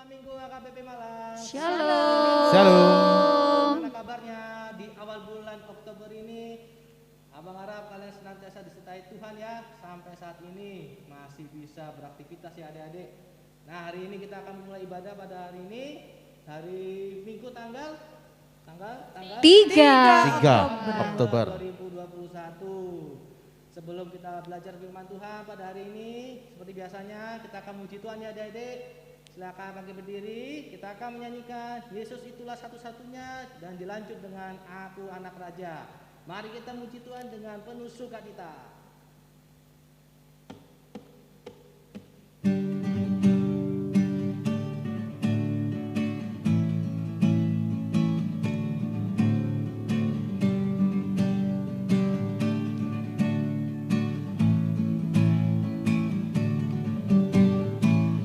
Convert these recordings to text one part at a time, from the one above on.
Sekolah Minggu HKBP Malang. Shalom. Shalom. Gimana kabarnya di awal bulan Oktober ini? Abang harap kalian senantiasa disertai Tuhan ya. Sampai saat ini masih bisa beraktivitas ya adik-adik. Nah, hari ini kita akan mulai ibadah pada hari ini. Hari Minggu tanggal 3 Oktober 2021. Sebelum kita belajar firman Tuhan pada hari ini, seperti biasanya kita akan memuji Tuhan ya adik-adik. Silakan bangkit berdiri, kita akan menyanyikan Yesus itulah satu-satunya dan dilanjut dengan Aku Anak Raja. Mari kita memuji Tuhan dengan penuh sukacita.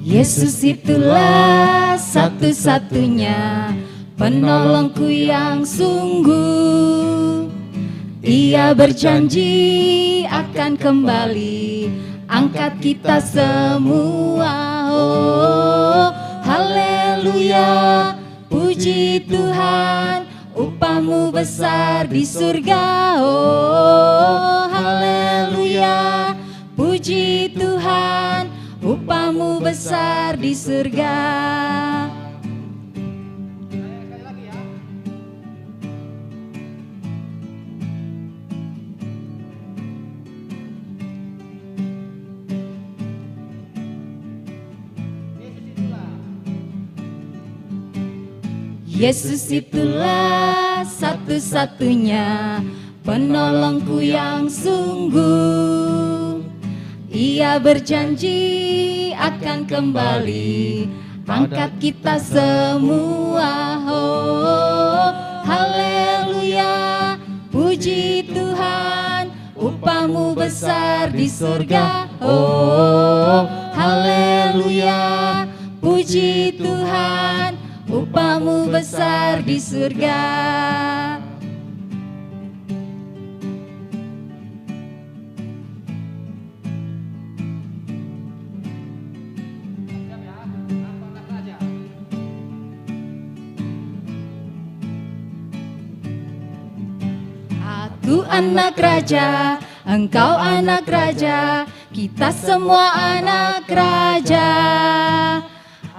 Yesus itulah satu-satunya penolongku yang sungguh. Ia berjanji akan kembali angkat kita semua. Oh, haleluya, puji Tuhan, upahmu besar di surga. Oh, haleluya, puji Tuhan, upahmu besar di surga. Sekali lagi ya. Yesus itulah satu-satunya penolongku yang sungguh. Ia berjanji akan kembali angkat kita semua. Oh, haleluya, puji Tuhan, upahmu besar di surga. Oh, haleluya, puji Tuhan, upahmu besar di surga. Siap ya. Aku Anak Raja. Aku anak raja, engkau anak raja, kita semua anak raja.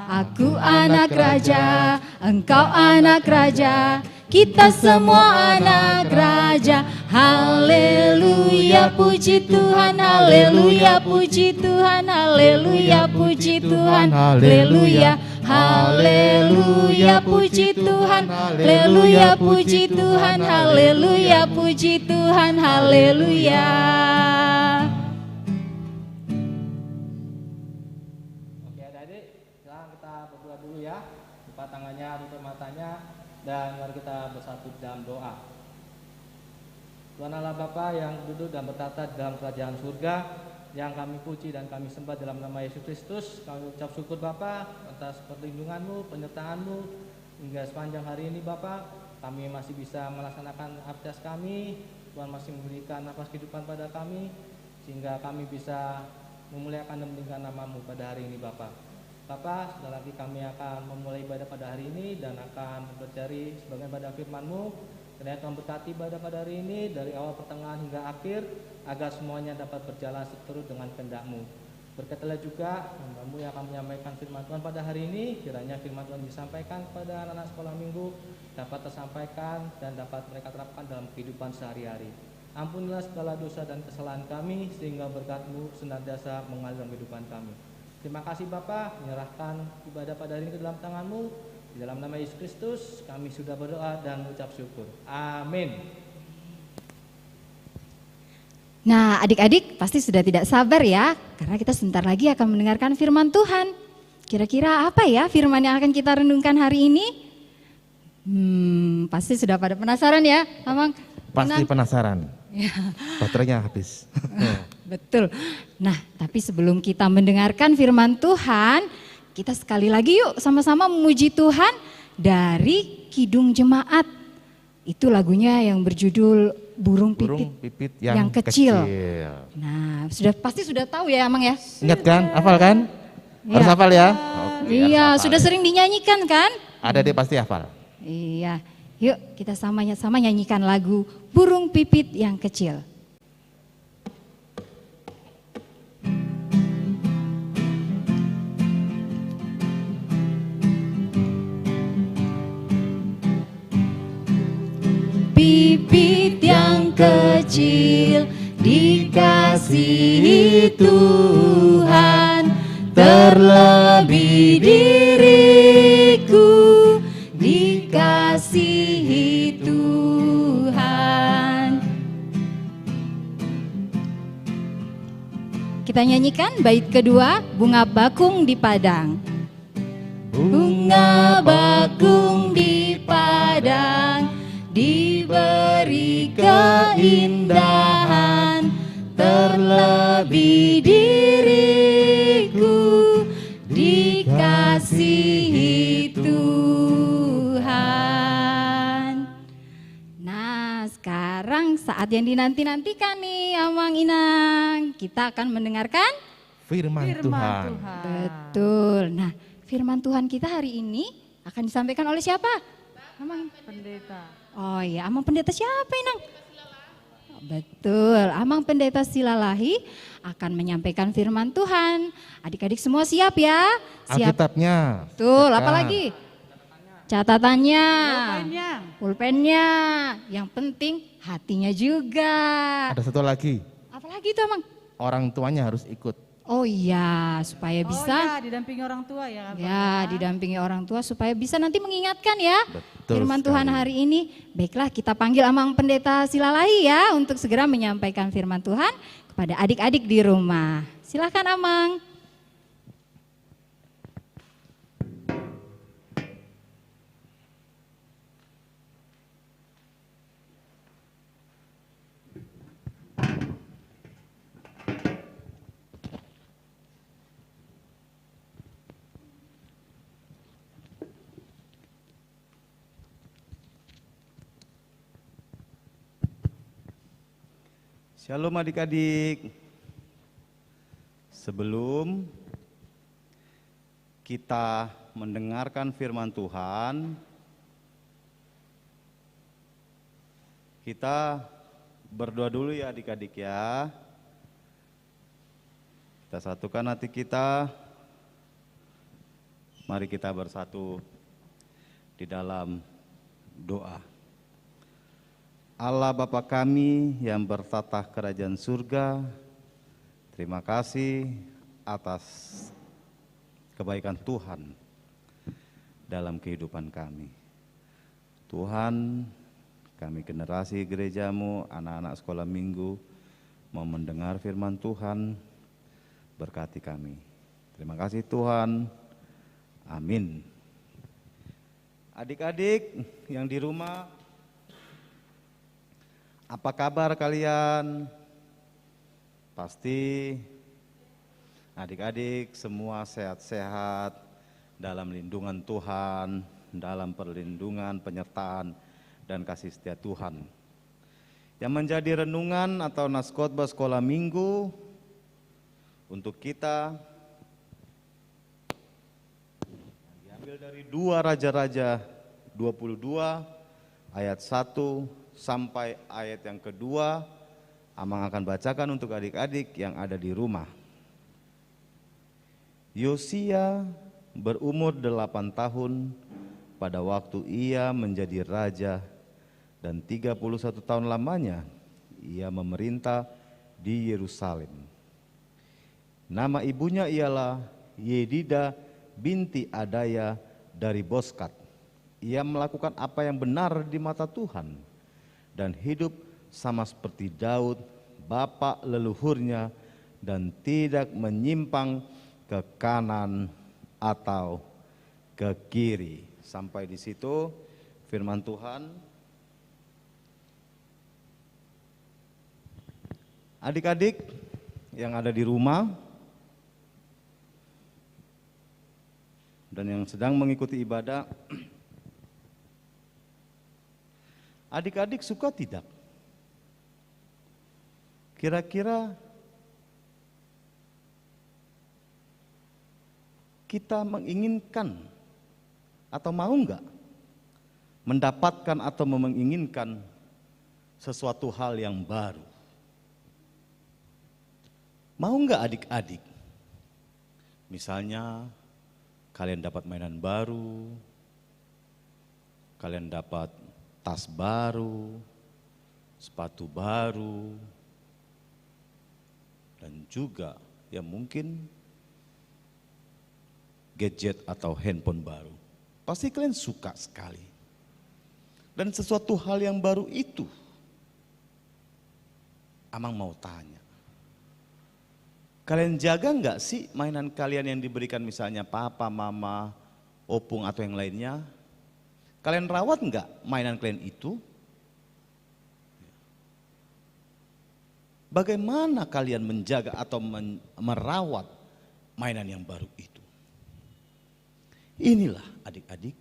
Aku anak raja, engkau anak raja, kita semua anak raja. Haleluya, puji Tuhan, haleluya, puji Tuhan, haleluya, puji Tuhan, haleluya. Haleluya, puji Tuhan, haleluya, puji Tuhan, haleluya, puji Tuhan, haleluya. Oke adik-adik, sekarang kita berdoa dulu ya. Buka tangannya, tutup matanya, dan mari kita bersatu dalam doa. Tuhan Allah Bapa yang duduk dan bertata dalam kerajaan surga, yang kami puji dan kami sembah dalam nama Yesus Kristus, kami ucap syukur Bapa atas perlindungan-Mu, penyertaan-Mu hingga sepanjang hari ini Bapa. Kami masih bisa melaksanakan aktivitas kami, Tuhan masih memberikan nafas kehidupan pada kami, sehingga kami bisa memuliakan dan meninggikan nama-Mu pada hari ini Bapa. Bapa, setelah lagi kami akan memulai ibadah pada hari ini dan akan mencari sebagian pada firman-Mu. Kiranya Tuhan berkati ibadah pada hari ini dari awal pertengahan hingga akhir, agar semuanya dapat berjalan seturut dengan kehendak-Mu. Berkatilah juga hamba-Mu yang akan menyampaikan firman Tuhan pada hari ini. Kiranya firman Tuhan disampaikan kepada anak-anak sekolah minggu dapat tersampaikan dan dapat mereka terapkan dalam kehidupan sehari-hari. Ampunilah segala dosa dan kesalahan kami, sehingga berkat-Mu senantiasa mengalir dalam kehidupan kami. Terima kasih Bapa, menyerahkan ibadah pada hari ini ke dalam tangan-Mu. Di dalam nama Yesus Kristus kami sudah berdoa dan mengucap syukur. Amin. Nah, adik-adik pasti sudah tidak sabar ya, karena kita sebentar lagi akan mendengarkan firman Tuhan. Kira-kira apa ya firman yang akan kita renungkan hari ini? Pasti sudah pada penasaran ya, Amang? Pasti penasaran. Ya. Baterainya habis. Betul. Nah, tapi sebelum kita mendengarkan firman Tuhan, kita sekali lagi yuk sama-sama memuji Tuhan dari Kidung Jemaat. Itu lagunya yang berjudul Burung Pipit yang kecil. Nah, pasti sudah tahu ya Amang ya? Ingat kan? Hafal kan? Harus Ya. hafal ya? Iya, sudah sering dinyanyikan kan? Ada pasti hafal. Iya. Yuk kita sama-sama nyanyikan lagu Burung Pipit yang Kecil. Pipit yang kecil dikasihi Tuhan, terlebih diriku dikasihi Tuhan. Kita nyanyikan bait kedua, Bunga Bakung di Padang. Bunga bakung di padang diberi keindahan, terlebih diriku dikasihi Tuhan. Nah, sekarang saat yang dinanti-nantikan nih Amang Inang, kita akan mendengarkan Firman Tuhan. betul. Nah, firman Tuhan kita hari ini akan disampaikan oleh siapa? Amang Pendeta. Oh iya, Amang Pendeta siapa Inang? Betul, Amang Pendeta Silalahi akan menyampaikan firman Tuhan. Adik-adik semua siap ya? Siap. Alkitabnya. Betul, Siapkan. apa lagi? Catatannya, Pulpennya. pulpennya, yang penting hatinya juga. Ada satu lagi, Apalagi itu Amang? orang tuanya harus ikut. Oh iya, supaya Oh bisa ya, didampingi orang tua ya. Abang ya didampingi orang tua supaya bisa nanti mengingatkan ya Betul firman sekali. Tuhan hari ini. Baiklah, kita panggil Amang Pendeta Silalahi ya untuk segera menyampaikan firman Tuhan kepada adik-adik di rumah. Silakan Amang. Shalom adik-adik. Sebelum kita mendengarkan firman Tuhan, kita berdoa dulu ya adik-adik ya. Kita satukan hati kita. Mari kita bersatu di dalam doa. Allah Bapa kami yang bertatah kerajaan surga, terima kasih atas kebaikan Tuhan dalam kehidupan kami. Tuhan, kami generasi gerejamu, anak-anak sekolah minggu, mau mendengar firman Tuhan, berkati kami. Terima kasih Tuhan, amin. Adik-adik yang di rumah, apa kabar kalian? Pasti adik-adik semua sehat-sehat dalam lindungan Tuhan, dalam perlindungan, penyertaan, dan kasih setia Tuhan. Yang menjadi renungan atau naskotbah sekolah minggu untuk kita diambil dari 2 Raja-Raja 22 ayat 1 sampai ayat yang kedua. Amang akan bacakan untuk adik-adik yang ada di rumah. Yosia berumur 8 tahun pada waktu ia menjadi raja, dan 31 tahun lamanya ia memerintah di Yerusalem. Nama ibunya ialah Yedida binti Adaya dari Boskat. Ia melakukan apa yang benar di mata Tuhan dan hidup sama seperti Daud, bapa leluhurnya, dan tidak menyimpang ke kanan atau ke kiri. Sampai di situ firman Tuhan. Adik-adik yang ada di rumah dan yang sedang mengikuti ibadah, adik-adik suka tidak? Kira-kira kita menginginkan atau mau enggak mendapatkan atau menginginkan sesuatu hal yang baru? Mau enggak adik-adik? Misalnya kalian dapat mainan baru, kalian dapat tas baru, sepatu baru, dan juga ya mungkin gadget atau handphone baru. Pasti kalian suka sekali. Dan sesuatu hal yang baru itu, Amang mau tanya, kalian jaga enggak sih mainan kalian yang diberikan misalnya papa, mama, opung atau yang lainnya? Kalian rawat enggak mainan kalian itu? Bagaimana kalian menjaga atau merawat mainan yang baru itu? Inilah adik-adik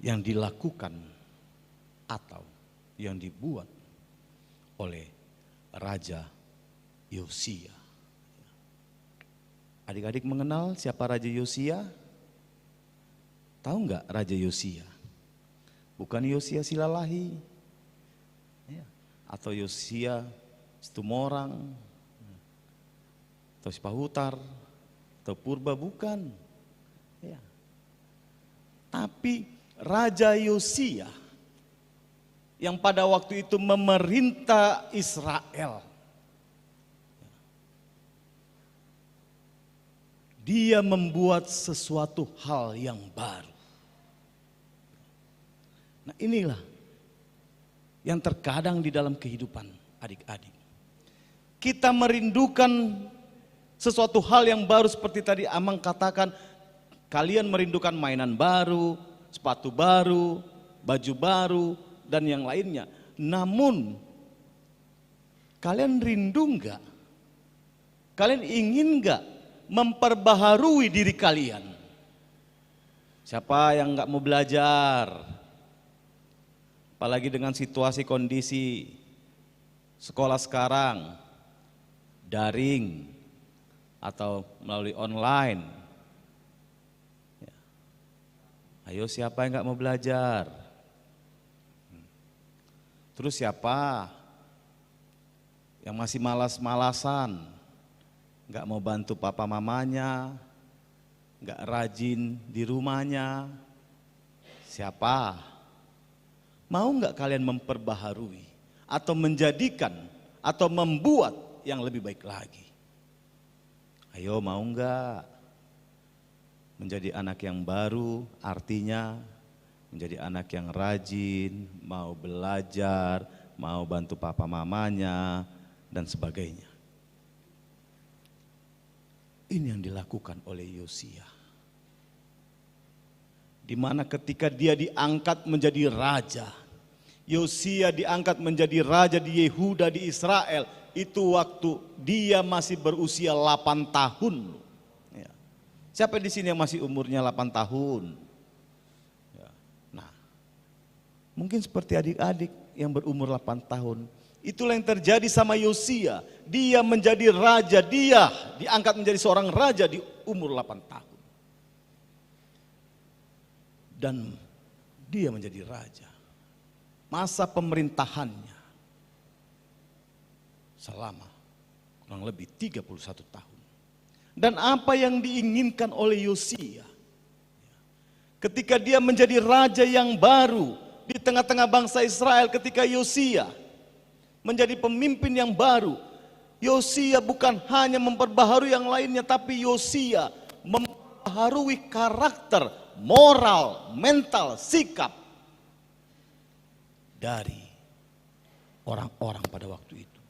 yang dilakukan atau yang dibuat oleh Raja Yosia. Adik-adik mengenal siapa Raja Yosia? Tahu enggak Raja Yosia? Bukan Yosia Silalahi, atau Yosia Situmorang, atau Sipahutar, atau Purba, bukan. Ya. Tapi Raja Yosia yang pada waktu itu memerintah Israel. Dia membuat sesuatu hal yang baru. Nah, inilah yang terkadang di dalam kehidupan adik-adik. Kita merindukan sesuatu hal yang baru seperti tadi Amang katakan, kalian merindukan mainan baru, sepatu baru, baju baru, dan yang lainnya. Namun, kalian rindu enggak? Kalian ingin enggak memperbaharui diri kalian? Siapa yang enggak mau belajar? Apalagi dengan situasi kondisi sekolah sekarang, daring atau melalui online. Ayo siapa yang enggak mau belajar? Terus siapa yang masih malas-malasan, enggak mau bantu papa mamanya, enggak rajin di rumahnya? Siapa? Mau enggak kalian memperbaharui atau menjadikan atau membuat yang lebih baik lagi? Ayo, mau enggak? Menjadi anak yang baru artinya menjadi anak yang rajin, mau belajar, mau bantu papa mamanya, dan sebagainya. Ini yang dilakukan oleh Yosia. Di mana ketika dia diangkat menjadi raja, Yosia diangkat menjadi raja di Yehuda di Israel, itu waktu dia masih berusia 8 tahun. Ya. Siapa di sini yang masih umurnya 8 tahun? Ya. Nah, mungkin seperti adik-adik yang berumur 8 tahun. Itulah yang terjadi sama Yosia. Dia menjadi raja, dia diangkat menjadi seorang raja di umur 8 tahun. Dan dia menjadi raja. Masa pemerintahannya selama kurang lebih 31 tahun. Dan apa yang diinginkan oleh Yosia ketika dia menjadi raja yang baru di tengah-tengah bangsa Israel, ketika Yosia menjadi pemimpin yang baru, Yosia bukan hanya memperbaharui yang lainnya, tapi Yosia memperbaharui karakter, moral, mental, sikap dari orang-orang pada waktu itu.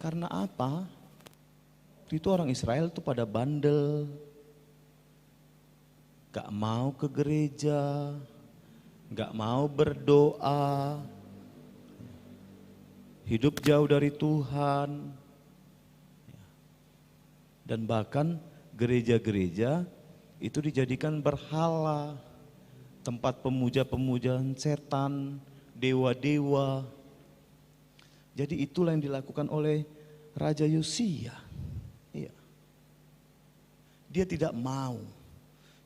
Karena apa? Waktu itu orang Israel itu pada bandel, gak mau ke gereja, gak mau berdoa, hidup jauh dari Tuhan. Dan bahkan gereja-gereja itu dijadikan berhala, tempat pemuja-pemujaan setan, dewa-dewa. Jadi itulah yang dilakukan oleh Raja Yosia. Iya. Dia tidak mau.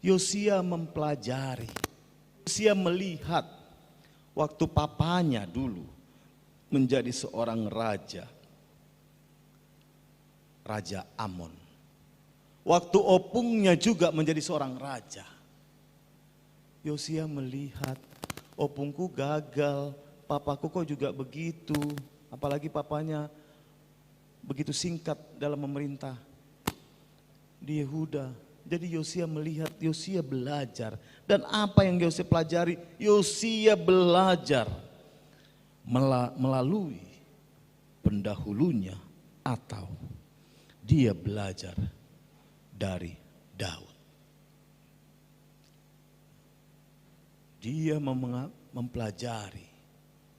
Yosia mempelajari. Yosia melihat waktu papanya dulu menjadi seorang raja. Raja Amon. Waktu opungnya juga menjadi seorang raja. Yosia melihat, opungku gagal, papaku kok juga begitu. Apalagi papanya begitu singkat dalam memerintah di Yehuda. Jadi Yosia melihat, Yosia belajar. Dan apa yang Yosia pelajari? Yosia belajar melalui pendahulunya atau dia belajar dari Daud. Dia mempelajari,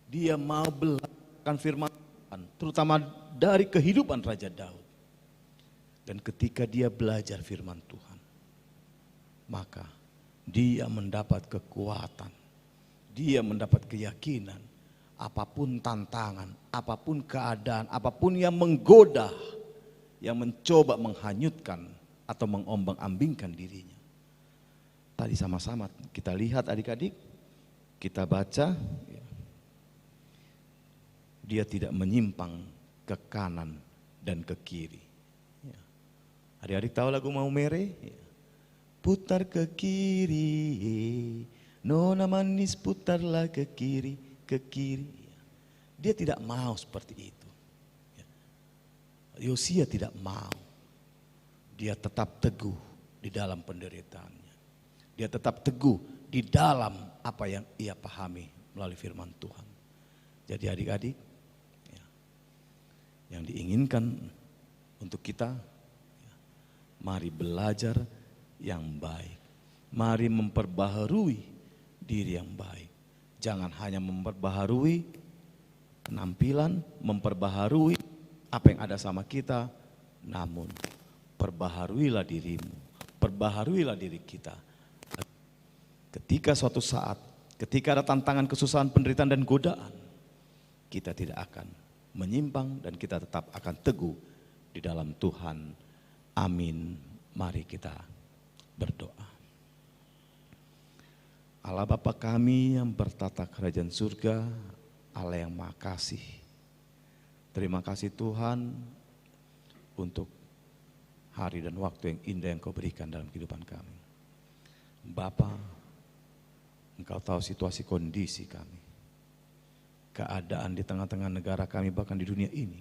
dia mau belajar firman Tuhan, terutama dari kehidupan Raja Daud. Dan ketika dia belajar firman Tuhan, maka dia mendapat kekuatan, dia mendapat keyakinan, apapun tantangan, apapun keadaan, apapun yang menggoda, yang mencoba menghanyutkan atau mengombang-ambingkan dirinya. Tadi sama-sama kita lihat adik-adik, kita baca, dia tidak menyimpang ke kanan dan ke kiri. Adik-adik tahu lagu Mau Mere? Putar ke kiri, nona manis putarlah ke kiri, ke kiri. Dia tidak mau seperti itu. Yosia tidak mau. Dia tetap teguh di dalam penderitaannya. Dia tetap teguh di dalam apa yang ia pahami melalui firman Tuhan. Jadi adik-adik, yang diinginkan untuk kita, mari belajar yang baik. Mari memperbaharui diri yang baik. Jangan hanya memperbaharui penampilan, memperbaharui apa yang ada sama kita, namun perbaharuilah dirimu, perbaharuilah diri kita. Ketika suatu saat, ketika ada tantangan, kesusahan, penderitaan dan godaan, kita tidak akan menyimpang dan kita tetap akan teguh di dalam Tuhan. Amin. Mari kita berdoa. Allah Bapa kami yang bertata kerajaan surga, Allah yang Maha Kasih. Terima kasih Tuhan untuk hari dan waktu yang indah yang Kau berikan dalam kehidupan kami. Bapa, Engkau tahu situasi kondisi kami, keadaan di tengah-tengah negara kami bahkan di dunia ini.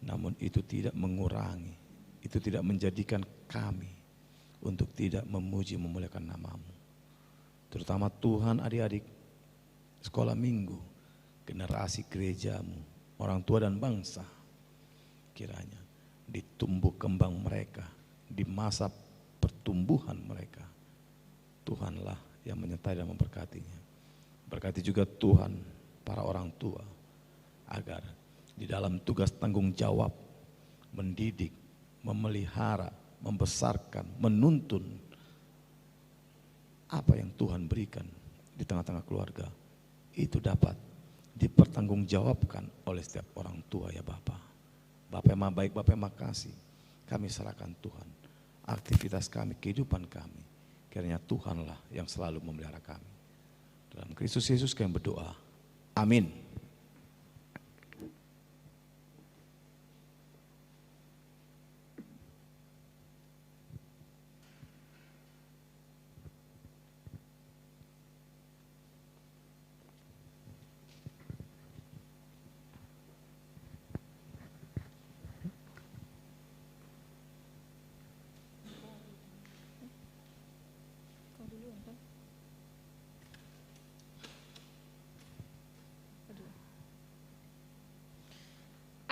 Namun itu tidak mengurangi, itu tidak menjadikan kami untuk tidak memuji memuliakan nama-Mu. Terutama Tuhan adik-adik sekolah minggu, generasi gereja-Mu, orang tua dan bangsa, kiranya ditumbuh kembang mereka di masa pertumbuhan mereka. Tuhanlah yang menyertai dan memberkatinya. Berkati juga Tuhan para orang tua agar di dalam tugas tanggung jawab mendidik, memelihara, membesarkan, menuntun apa yang Tuhan berikan di tengah-tengah keluarga itu dapat dipertanggungjawabkan oleh setiap orang tua ya Bapa. Bapa yang Maha baik, Bapa yang Maha kasih, kami serahkan Tuhan aktivitas kami, kehidupan kami. Kiranya Tuhanlah yang selalu memelihara kami. Dalam Kristus Yesus kami berdoa. Amin.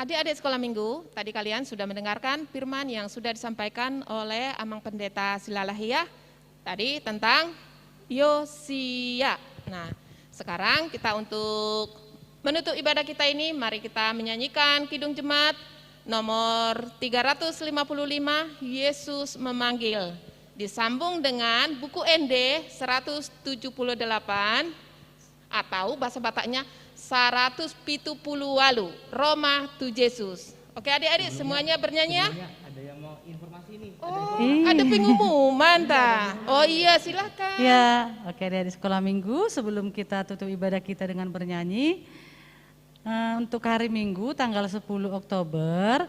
Adik-adik sekolah minggu, tadi kalian sudah mendengarkan firman yang sudah disampaikan oleh Amang Pendeta Silalahiyah tadi tentang Yosia. Nah, sekarang kita untuk menutup ibadah kita ini, mari kita menyanyikan Kidung Jemaat nomor 355, Yesus Memanggil. Disambung dengan buku ND 178 atau bahasa Bataknya 178 Roma tu Yesus. Oke adik-adik semuanya bernyanyi ya. Sebelumnya ada yang mau informasi nih. Oh, ada pengumuman ta. Oh iya silakan. Ya, oke dari sekolah minggu sebelum kita tutup ibadah kita dengan bernyanyi, untuk hari Minggu tanggal 10 Oktober,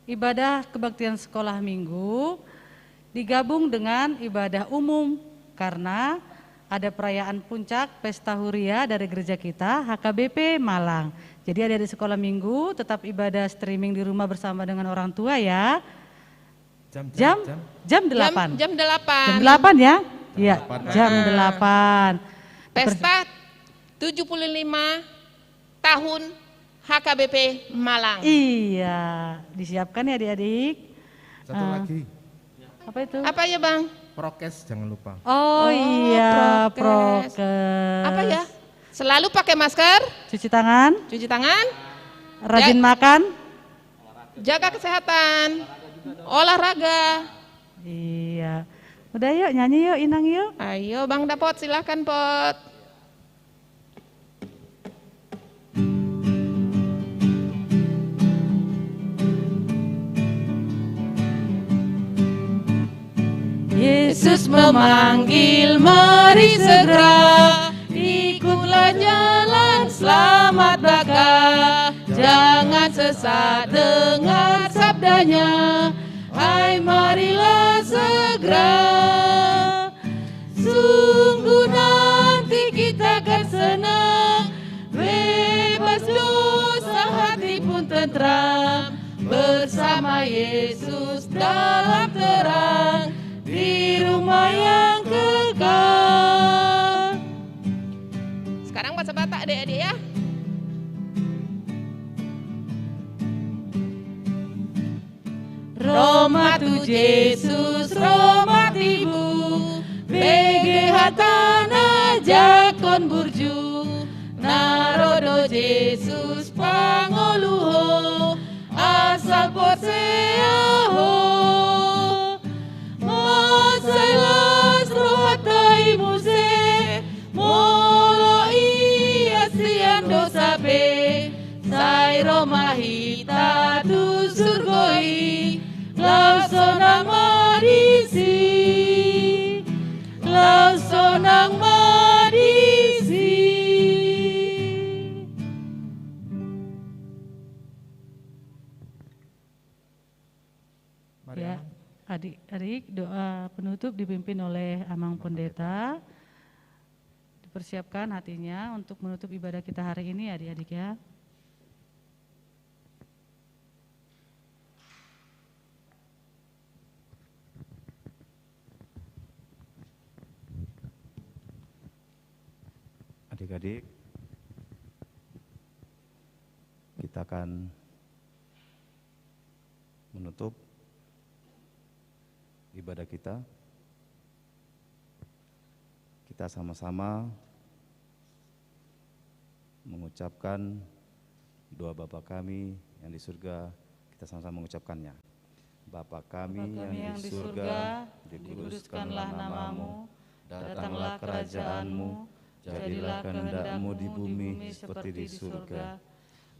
ibadah kebaktian sekolah minggu digabung dengan ibadah umum karena ada perayaan puncak Pesta Huria dari gereja kita HKBP Malang. Jadi ada di sekolah minggu tetap ibadah streaming di rumah bersama dengan orang tua ya. Jam 8. Jam 8. Jam 8 ya? Iya, jam 8. Pesta 75 tahun HKBP Malang. Iya, disiapkan ya adik-adik. Satu lagi, Apa itu? Apa ya Bang? prokes jangan lupa. Oh iya, prokes. prokes. Apa ya? Selalu pakai masker, Cuci tangan, cuci tangan, rajin makan. jaga kesehatan, olahraga. Iya. Udah yuk nyanyi yuk, Inang yuk. Ayo Bang Dapot silahkan Pot. Yesus memanggil, mari segera ikutlah jalan selamat baka. Jangan sesat dengar sabdanya, hai marilah segera. Sungguh nanti kita akan senang, bebas dosa hati pun tentram, bersama Yesus dalam terang, di rumah yang kekal. Sekarang bahasa Batak adik-adik ya. Roma tu Yesus, Roma tibu, BG hatana jakon burju, narodo Yesus pangoluho, asal poseaho. Masailas rohatai muse, molo iya sian dosa be, sai Roma hita tu surgoi, langsonang marisi, langsonang marisi. Ya, adik-adik doa penutup dipimpin oleh Amang Pendeta. Dipersiapkan hatinya untuk menutup ibadah kita hari ini adik-adik ya. Adik-adik, kita akan menutup ibadah kita. Kita sama-sama mengucapkan doa Bapa kami yang di surga, kita sama-sama mengucapkannya. Bapa kami yang di surga, dikuduskanlah namamu, datanglah kerajaanmu, jadilah kehendak-Mu di bumi seperti di surga.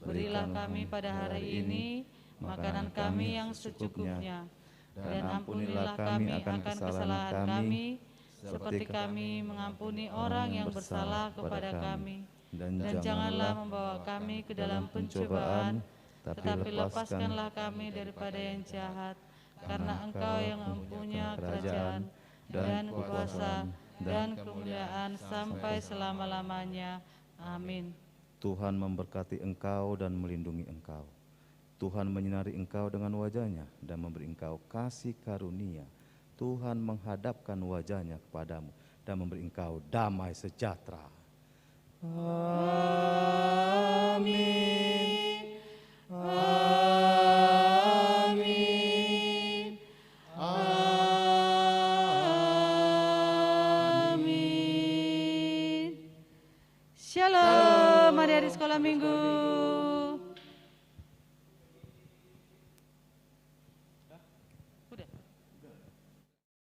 Berilah kami pada hari ini makanan kami yang secukupnya, dan ampunilah kami akan kesalahan kami, seperti kami mengampuni orang yang bersalah kepada kami. Dan janganlah membawa kami ke dalam pencobaan, tetapi lepaskanlah kami daripada yang jahat, karena Engkau yang mempunyai kerajaan dan kuasa dan kemuliaan sampai selama-lamanya. Amin. Tuhan memberkati engkau dan melindungi engkau. Tuhan menyinari engkau dengan wajah-Nya dan memberi engkau kasih karunia. Tuhan menghadapkan wajah-Nya kepadamu dan memberi engkau damai sejahtera. Amin. Amin. Shalom, adik-adik sekolah minggu.